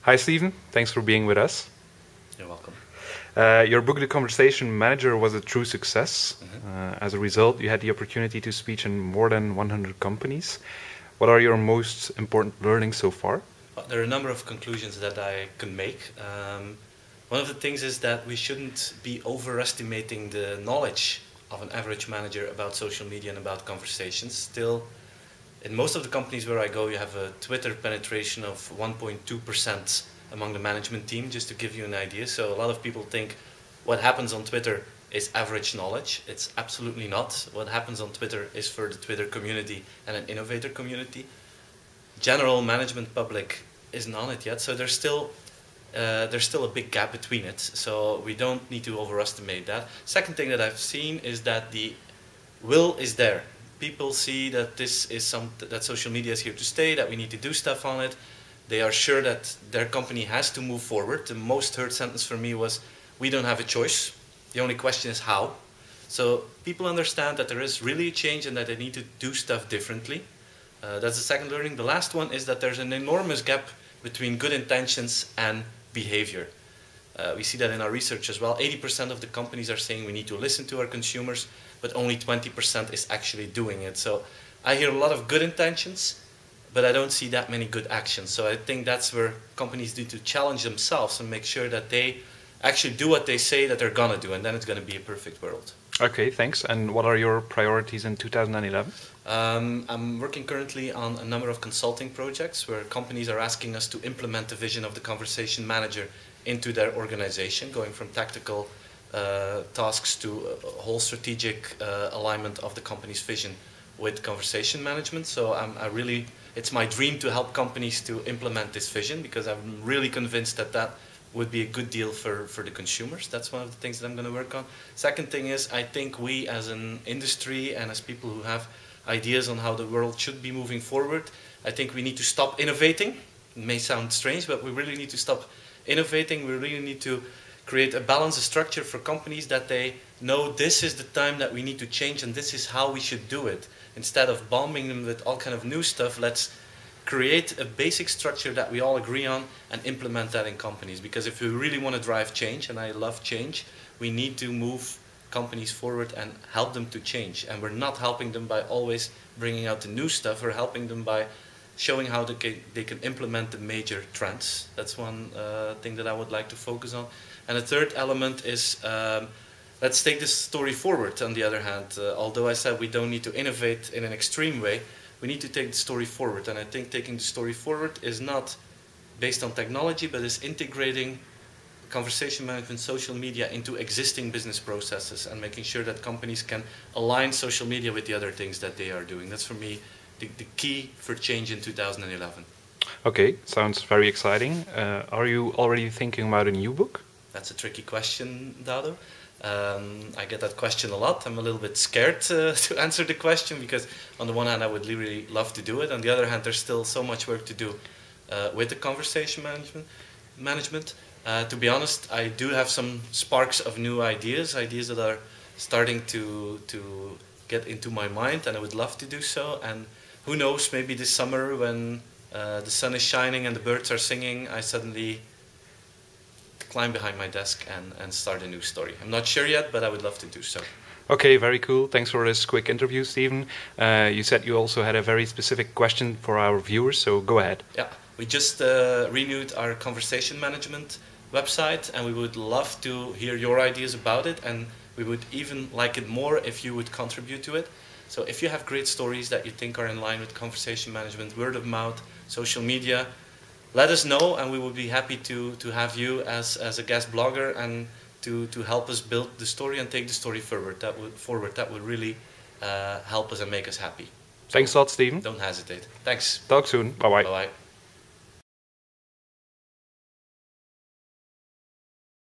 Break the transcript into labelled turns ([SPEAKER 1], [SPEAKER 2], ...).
[SPEAKER 1] Hi Steven, thanks for being with us.
[SPEAKER 2] You're welcome.
[SPEAKER 1] Your book, The Conversation Manager, was a true success. As a result, you had the opportunity to speak in more than 100 companies. What are your most important learnings so far?
[SPEAKER 2] Well, there are a number of conclusions that I can make. One of the things is that we shouldn't be overestimating the knowledge of an average manager about social media and about conversations. Still, in most of the companies where I go, you have a Twitter penetration of 1.2% among the management team, just to give you an idea. So a lot of people think what happens on Twitter is average knowledge. It's absolutely not. What happens on Twitter is for the Twitter community and an innovator community. General management public isn't on it yet, so there's still a big gap between it. So we don't need to overestimate that. Second thing that I've seen is that the will is there. People see that this is that social media is here to stay, that we need to do stuff on it. They are sure that their company has to move forward. The most heard sentence for me was, "We don't have a choice. The only question is how." So people understand that there is really a change and that they need to do stuff differently. That's the second learning. The last one is that there's an enormous gap between good intentions and behavior. We see that in our research as well. 80% of the companies are saying we need to listen to our consumers, but only 20% is actually doing it. So I hear a lot of good intentions, but I don't see that many good actions. So I think that's where companies need to challenge themselves and make sure that they actually do what they say that they're gonna do, and then it's gonna be a perfect world.
[SPEAKER 1] Okay, thanks. And what are your priorities in 2011?
[SPEAKER 2] I'm working currently on a number of consulting projects where companies are asking us to implement the vision of the conversation manager into their organization, going from tactical tasks to a whole strategic alignment of the company's vision with conversation management. So it's my dream to help companies to implement this vision, because I'm really convinced that that would be a good deal for the consumers. That's one of the things that I'm going to work on. Second thing is, I think we as an industry and as people who have ideas on how the world should be moving forward, I think we need to stop innovating. It may sound strange, but we really need to stop innovating. We really need to create a balanced structure for companies that they know this is the time that we need to change and this is how we should do it. Instead of bombing them with all kind of new stuff, let's create a basic structure that we all agree on and implement that in companies. Because if we really want to drive change, and I love change, we need to move companies forward and help them to change. And we're not helping them by always bringing out the new stuff. We're helping them by showing how they can implement the major trends. That's one thing that I would like to focus on. And the third element is, let's take this story forward, on the other hand. Although I said we don't need to innovate in an extreme way, we need to take the story forward. And I think taking the story forward is not based on technology, but is integrating conversation management, social media into existing business processes and making sure that companies can align social media with the other things that they are doing. That's for me the key for change in 2011.
[SPEAKER 1] Okay, sounds very exciting. Are you already thinking about a new book?
[SPEAKER 2] That's a tricky question, Dado. I get that question a lot. I'm a little bit scared to answer the question, because on the one hand I would really love to do it. On the other hand, there's still so much work to do with the conversation management. To be honest, I do have some sparks of new ideas that are starting to get into my mind, and I would love to do so. And who knows, maybe this summer when the sun is shining and the birds are singing, I suddenly climb behind my desk and start a new story. I'm not sure yet, but I would love to do so.
[SPEAKER 1] Okay, very cool. Thanks for this quick interview, Steven. You said you also had a very specific question for our viewers, so go ahead.
[SPEAKER 2] Yeah, we just renewed our conversation management website, and we would love to hear your ideas about it, and we would even like it more if you would contribute to it. So if you have great stories that you think are in line with conversation management, word of mouth, social media, let us know, and we would be happy to have you as a guest blogger and to help us build the story and take the story forward. That would really help us and make us happy.
[SPEAKER 1] Thanks a lot, Steven.
[SPEAKER 2] Don't hesitate. Thanks.
[SPEAKER 1] Talk soon. Bye-bye.
[SPEAKER 2] Bye-bye.